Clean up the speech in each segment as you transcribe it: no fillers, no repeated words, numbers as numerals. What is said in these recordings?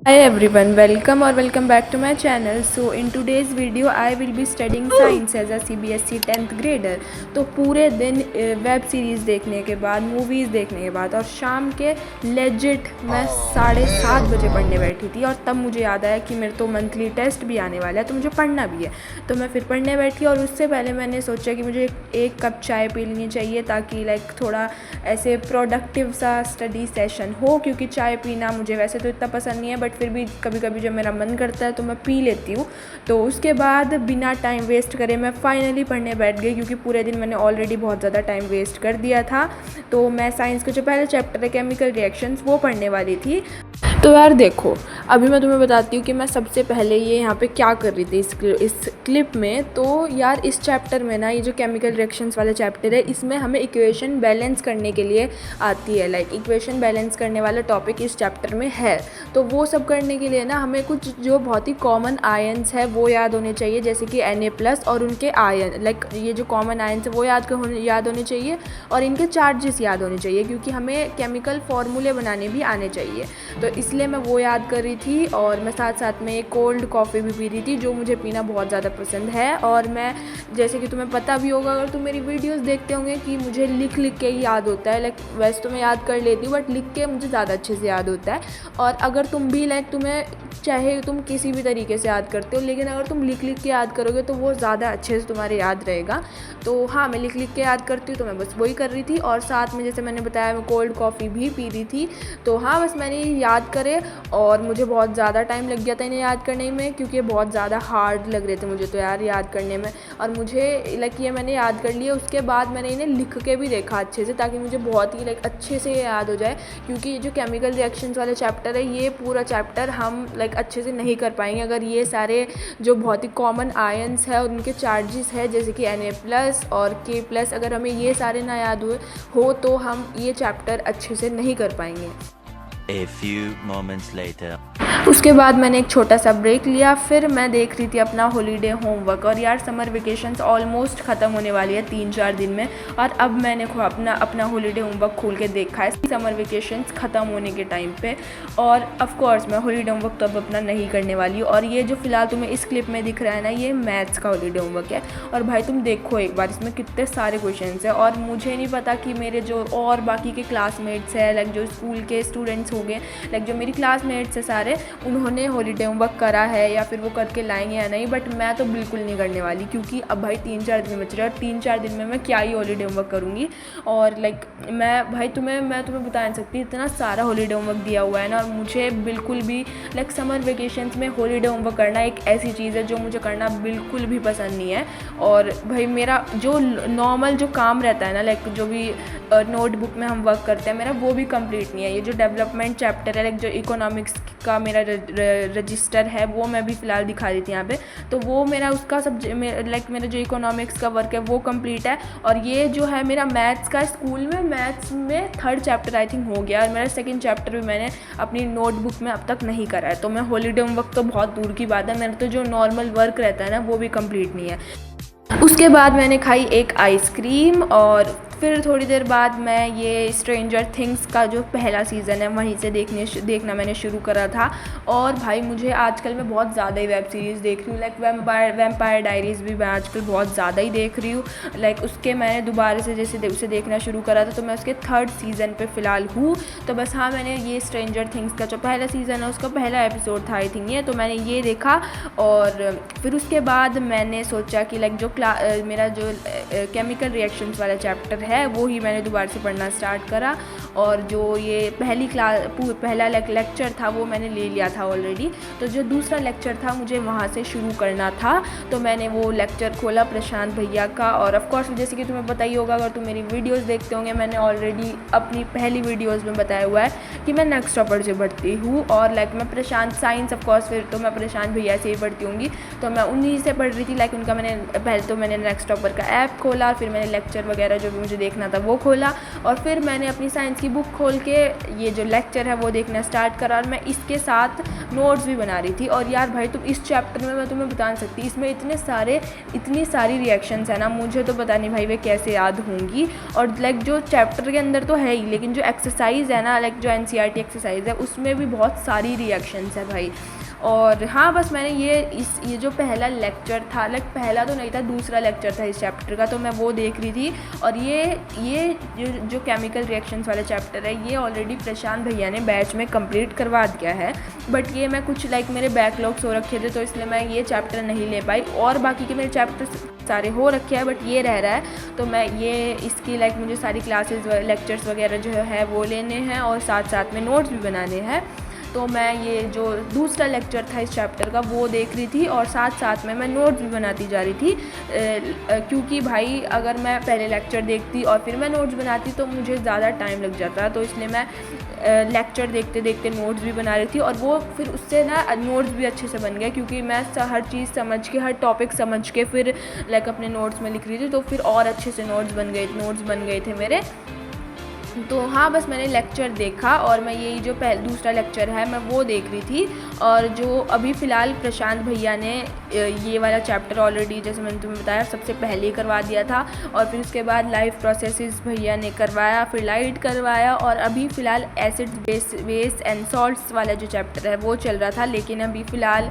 Hi everyone, welcome or welcome back to my channel. So in today's video I will be studying science as a CBSE 10th grader. तो पूरे दिन web series देखने के बाद, movies देखने के बाद और शाम के लेजिट मैं 7:30 बजे पढ़ने बैठी थी। और तब मुझे याद आया कि मेरे तो मंथली टेस्ट भी आने वाला है, तो मुझे पढ़ना भी है। तो मैं फिर पढ़ने बैठी और उससे पहले मैंने सोचा कि मुझे एक कप चाय पी लेनी चाहिए ताकि थोड़ा ऐसे प्रोडक्टिव सा स्टडी सेशन हो, क्योंकि चाय पीना मुझे वैसे तो इतना पसंद नहीं है, बट फिर भी कभी कभी जब मेरा मन करता है तो मैं पी लेती हूँ। तो उसके बाद बिना टाइम वेस्ट करे मैं फाइनली पढ़ने बैठ गई, क्योंकि पूरे दिन मैंने ऑलरेडी बहुत ज़्यादा टाइम वेस्ट कर दिया था। तो मैं साइंस का जो पहला चैप्टर है केमिकल रिएक्शंस वो पढ़ने वाली थी। तो यार देखो, अभी मैं तुम्हें बताती हूँ कि मैं सबसे पहले ये यहाँ पे क्या कर रही थी इस क्लिप में। तो यार इस चैप्टर में ना, ये जो केमिकल रिएक्शंस वाला चैप्टर है, इसमें हमें इक्वेशन बैलेंस करने के लिए आती है। इक्वेशन बैलेंस करने वाला टॉपिक इस चैप्टर में है। तो वो सब करने के लिए ना हमें कुछ जो बहुत ही कॉमन आयन्स है वो याद होने चाहिए, जैसे कि Na+ और उनके आयन, ये जो कॉमन आयन्स है वो याद होने चाहिए, और इनके चार्जेस याद होने चाहिए, क्योंकि हमें केमिकल फार्मूले बनाने भी आने चाहिए। तो इसलिए मैं वो याद कर रही थी, और मैं साथ साथ में एक कोल्ड कॉफ़ी भी पी रही थी, जो मुझे पीना बहुत ज़्यादा पसंद है। और मैं, जैसे कि तुम्हें पता भी होगा अगर तुम मेरी वीडियोस देखते होंगे, कि मुझे लिख लिख के ही याद होता है। वैसे तो मैं याद कर लेती हूँ, बट लिख के मुझे ज़्यादा अच्छे से याद होता है। और अगर तुम भी तुम्हें चाहे तुम किसी भी तरीके से याद करते हो, लेकिन अगर तुम लिख लिख के याद करोगे तो वो ज़्यादा अच्छे से तुम्हारे याद रहेगा। तो हाँ, मैं लिख लिख के याद करती हूँ, तो मैं बस वही कर रही थी। और साथ में जैसे मैंने बताया, मैं कोल्ड कॉफ़ी भी पी रही थी। तो हाँ, बस मैंने याद करे, और मुझे बहुत ज़्यादा टाइम लग गया था इन्हें याद करने में, क्योंकि बहुत ज़्यादा हार्ड लग रहे थे मुझे तो यार याद करने में। और मुझे ये मैंने याद कर लिया, उसके बाद मैंने इन्हें लिख के भी देखा अच्छे से, ताकि मुझे बहुत ही अच्छे से याद हो जाए। क्योंकि ये जो केमिकल रिएक्शंस वाला चैप्टर है, ये पूरा चैप्टर हम अच्छे से नहीं कर पाएंगे अगर ये सारे जो बहुत ही कॉमन आयन्स है उनके चार्जेस है, जैसे कि Na+ और K+, अगर हमें ये सारे ना याद हो तो हम ये चैप्टर अच्छे से नहीं कर पाएंगे। A few moments later. उसके बाद मैंने एक छोटा सा ब्रेक लिया, फिर मैं देख रही थी अपना हॉलीडे होमवर्क। और यार समर वेकेशंस ऑलमोस्ट ख़त्म होने वाली है 3-4 दिन में, और अब मैंने अपना हॉलीडे होमवर्क खोल के देखा है समर वेकेशंस ख़त्म होने के टाइम पे। और ऑफ कोर्स मैं हॉलीडे होमवर्क तो अब अपना नहीं करने वाली हूँ। और ये जो फ़िलहाल तुम्हें इस क्लिप में दिख रहा है ना, ये मैथ्स का हॉलीडे होमवर्क है। और भाई तुम देखो एक बार, इसमें कितने सारे क्वेश्चन हैं। और मुझे नहीं पता कि मेरे जो और बाकी के क्लासमेट्स हैं, जो स्कूल के स्टूडेंट्स हो गए, जो मेरी क्लासमेट्स हैं सारे, उन्होंने हॉलीडे होमवर्क करा है या फिर वो करके लाएंगे या नहीं। बट मैं तो बिल्कुल नहीं करने वाली, क्योंकि अब भाई 3-4 दिन बच रहे हैं, और 3-4 दिन में मैं क्या ही हॉलीडे होमवर्क करूँगी। और मैं तुम्हें बता नहीं सकती, इतना सारा हॉलीडे होमवर्क दिया हुआ है ना। और मुझे बिल्कुल भी समर वेकेशंस में हॉलीडे होमवर्क करना एक ऐसी चीज़ है जो मुझे करना बिल्कुल भी पसंद नहीं है। और भाई मेरा जो नॉर्मल जो काम रहता है ना, जो भी नोटबुक में हम वर्क करते हैं, मेरा वो भी कंप्लीट नहीं है। ये जो डेवलपमेंट चैप्टर है, जो इकोनॉमिक्स का मेरा रजिस्टर है, वो मैं भी फ़िलहाल दिखा रही थी यहाँ पे। तो वो मेरा उसका मेरा जो इकोनॉमिक्स का वर्क है वो कंप्लीट है। और ये जो है मेरा मैथ्स का, स्कूल में मैथ्स में 3rd चैप्टर आई थिंक हो गया, और मेरा 2nd चैप्टर भी मैंने अपनी नोटबुक में अब तक नहीं करा है। तो मैं हॉलीडे होमवर्क तो बहुत दूर की बात है, मेरा तो जो नॉर्मल वर्क रहता है ना वो भी कंप्लीट नहीं है। उसके बाद मैंने खाई एक आइसक्रीम, और फिर थोड़ी देर बाद मैं ये स्ट्रेंजर थिंग्स का जो पहला सीज़न है वहीं से देखना मैंने शुरू करा था। और भाई मुझे आजकल मैं बहुत ज़्यादा ही वेब सीरीज़ देख रही हूँ, वैम्पायर डायरीज़ भी मैं आजकल बहुत ज़्यादा ही देख रही हूँ। उसके मैंने दोबारा से जैसे उसे देखना शुरू करा था, तो मैं उसके 3rd सीज़न पे फ़िलहाल हूँ। तो बस हाँ, मैंने ये स्ट्रेंजर थिंग्स का जो पहला सीज़न है उसका पहला एपिसोड था आई थिंक ये, तो मैंने ये देखा। और फिर उसके बाद मैंने सोचा कि मेरा जो केमिकल रिएक्शंस वाला चैप्टर है वो ही मैंने दोबारा से पढ़ना स्टार्ट करा। और जो ये पहला लेक्चर था वो मैंने ले लिया था ऑलरेडी। तो जो दूसरा लेक्चर था मुझे वहाँ से शुरू करना था, तो मैंने वो लेक्चर खोला प्रशांत भैया का। और ऑफ कोर्स जैसे कि तुम्हें पता ही होगा, अगर तुम मेरी वीडियोस देखते होंगे, मैंने ऑलरेडी अपनी पहली वीडियोस में बताया हुआ है कि मैं नेक्स्ट टॉपर से पढ़ती हूँ। और मैं प्रशांत साइंस, ऑफ कोर्स फिर तो मैं प्रशांत भैया से ही पढ़ती होंगी, तो मैं उन्हीं से पढ़ रही थी। उनका पहले तो मैंने नेक्स्ट टॉपर का ऐप खोला, फिर मैंने लेक्चर वगैरह जो भी मुझे देखना था वो खोला, और फिर मैंने अपनी साइंस की बुक खोल के ये जो लेक्चर है वो देखना स्टार्ट करा। और मैं इसके साथ नोट्स भी बना रही थी। और यार भाई तुम इस चैप्टर में, मैं तुम्हें बता नहीं सकती, इसमें इतनी सारी रिएक्शंस है ना, मुझे तो पता नहीं भाई वे कैसे याद होंगी। और जो चैप्टर के अंदर तो है ही, लेकिन जो एक्सरसाइज है ना, जो NCERT एक्सरसाइज है उसमें भी बहुत सारी रिएक्शंस है भाई। और हाँ बस मैंने ये जो पहला लेक्चर था, लाइक पहला तो नहीं था, दूसरा लेक्चर था इस चैप्टर का, तो मैं वो देख रही थी। और ये जो केमिकल रिएक्शंस वाला चैप्टर है ये ऑलरेडी प्रशांत भैया ने बैच में कंप्लीट करवा दिया है, बट ये मैं कुछ लाइक मेरे बैकलॉग्स हो रखे थे तो इसलिए मैं ये चैप्टर नहीं ले पाई। और बाकी के मेरे चैप्टर सारे हो रखे हैं बट ये रह रहा है, तो मैं ये इसकी लाइक मुझे सारी क्लासेस लेक्चर्स वगैरह जो है वो लेने हैं और साथ साथ में नोट्स भी बनाने हैं। तो मैं ये जो दूसरा लेक्चर था इस चैप्टर का वो देख रही थी और साथ साथ में मैं नोट्स भी बनाती जा रही थी, क्योंकि भाई अगर मैं पहले लेक्चर देखती और फिर मैं नोट्स बनाती तो मुझे ज़्यादा टाइम लग जाता, तो इसलिए मैं लेक्चर देखते देखते नोट्स भी बना रही थी। और वो फिर उससे ना नोट्स भी अच्छे से बन गए, क्योंकि मैं हर चीज़ समझ के, हर टॉपिक समझ के फिर लाइक अपने नोट्स में लिख रही थी, तो फिर और अच्छे से नोट्स बन गए थे मेरे। तो हाँ बस मैंने लेक्चर देखा और मैं यही जो दूसरा लेक्चर है मैं वो देख रही थी। और जो अभी फ़िलहाल प्रशांत भैया ने ये वाला चैप्टर ऑलरेडी जैसे मैंने तुम्हें बताया सबसे पहले ही करवा दिया था, और फिर उसके बाद लाइफ प्रोसेसेस भैया ने करवाया, फिर लाइट करवाया, और अभी फ़िलहाल एसिड बेस एंड सॉल्ट्स वाला जो चैप्टर है वो चल रहा था। लेकिन अभी फ़िलहाल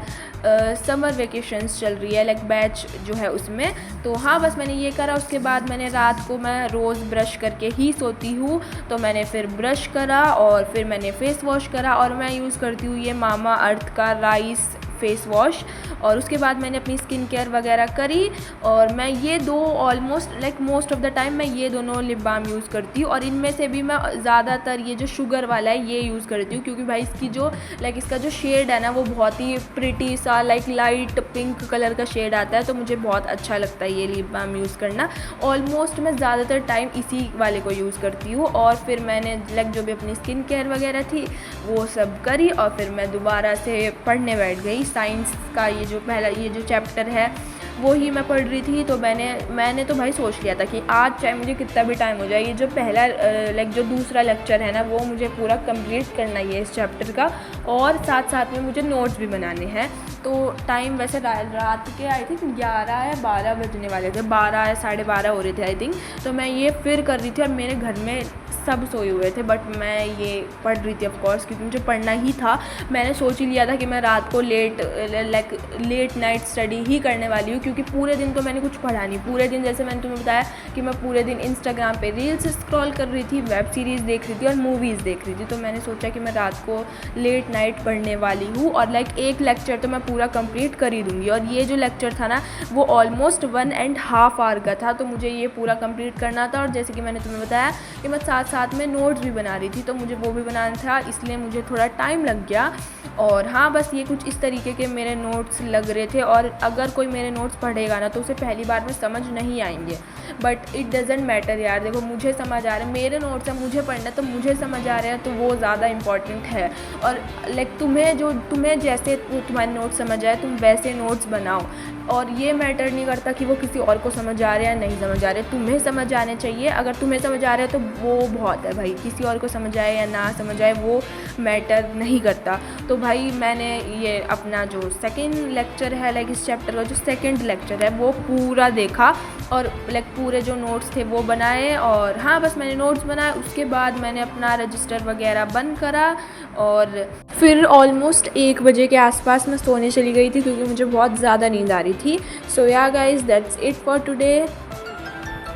समर वेकेशंस चल रही है लाइक बैच जो है उसमें। तो हाँ बस मैंने ये करा। उसके बाद मैंने रात को मैं रोज़ ब्रश करके ही सोती हूँ, तो मैंने फिर ब्रश करा और फिर मैंने फ़ेस वॉश करा, और मैं यूज़ करती हूँ ये मामा अर्थ का राइस फेस वॉश। और उसके बाद मैंने अपनी स्किन केयर वगैरह करी, और मैं ये दो almost like most of the time मैं ये दोनों लिप बाम यूज़ करती हूँ। और इनमें से भी मैं ज़्यादातर ये जो शुगर वाला है ये यूज़ करती हूँ, क्योंकि भाई इसकी जो लाइक इसका जो शेड है ना वो बहुत ही प्रिटी सा लाइक लाइट पिंक कलर का शेड आता है, तो मुझे बहुत अच्छा लगता है ये लिप बाम यूज़ करना। ऑलमोस्ट मैं ज़्यादातर टाइम इसी वाले को यूज़ करती हूँ। और फिर मैंने लाइक जो भी अपनी स्किन केयर वगैरह थी वो सब करी, और फिर मैं दोबारा से पढ़ने बैठ गई। साइंस का ये जो चैप्टर है वो ही मैं पढ़ रही थी। तो मैंने तो भाई सोच लिया था कि आज चाहे मुझे कितना भी टाइम हो जाए, ये जो पहला लाइक जो दूसरा लेक्चर है ना वो मुझे पूरा कंप्लीट करना ही है इस चैप्टर का, और साथ साथ में मुझे नोट्स भी बनाने हैं। तो टाइम वैसे रात के आई थिंक 11 या 12 बजने वाले थे, 12 या 12:30 हो रहे थे आई थिंक। तो मैं ये फिर कर रही थी, और मेरे घर में सब सोए हुए थे बट मैं ये पढ़ रही थी ऑफ कोर्स, क्योंकि मुझे पढ़ना ही था। मैंने सोच ही लिया था कि मैं रात को लेट नाइट स्टडी ही करने वाली हूँ, क्योंकि पूरे दिन तो मैंने कुछ पढ़ा नहीं। पूरे दिन जैसे मैंने तुम्हें बताया कि मैं पूरे दिन इंस्टाग्राम पे रील्स स्क्रॉल कर रही थी, वेब सीरीज़ देख रही थी और मूवीज़ देख रही थी। तो मैंने सोचा कि मैं रात को लेट नाइट पढ़ने वाली हूँ, और लाइक एक लेक्चर तो मैं पूरा कंप्लीट कर ही दूँगी। और ये जो लेक्चर था ना वो ऑलमोस्ट 1.5 आवर का था, तो मुझे ये पूरा कंप्लीट करना था। और जैसे कि मैंने तुम्हें बताया कि मैं साथ में नोट्स भी बना रही थी, तो मुझे वो भी बनाना था, इसलिए मुझे थोड़ा टाइम लग गया। और हाँ बस ये कुछ इस तरीके के मेरे नोट्स लग रहे थे। और अगर कोई मेरे नोट्स पढ़ेगा ना तो उसे पहली बार में समझ नहीं आएंगे, बट इट डजेंट मैटर यार। देखो मुझे समझ आ रहा है, मेरे नोट्स है, मुझे पढ़ना है, तो मुझे समझ आ रहा है, तो वो ज़्यादा इंपॉर्टेंट है। और लाइक तुम्हें जैसे तुम्हारे नोट्स समझ आए तुम वैसे नोट्स बनाओ, और ये मैटर नहीं करता कि वो किसी और को समझ आ रहे हैं या नहीं समझ आ रहे, तुम्हें समझ आने चाहिए। अगर तुम्हें समझ आ रहा है तो वो बहुत है भाई, किसी और को समझ आए या ना समझ आए वो मैटर नहीं करता। तो भाई मैंने ये अपना जो सेकंड लेक्चर है लाइक इस चैप्टर का जो सेकंड लेक्चर है वो पूरा देखा, और लाइक पूरे जो नोट्स थे वो बनाए। और हाँ बस मैंने नोट्स बनाए, उसके बाद मैंने अपना रजिस्टर वगैरह बंद करा, और फिर ऑलमोस्ट 1 बजे के आसपास मैं सोने चली गई थी, क्योंकि मुझे बहुत ज़्यादा नींद आ रही थी। सो yeah guys, that's it for today,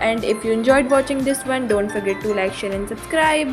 and if you enjoyed watching this one, don't forget to like, share and subscribe.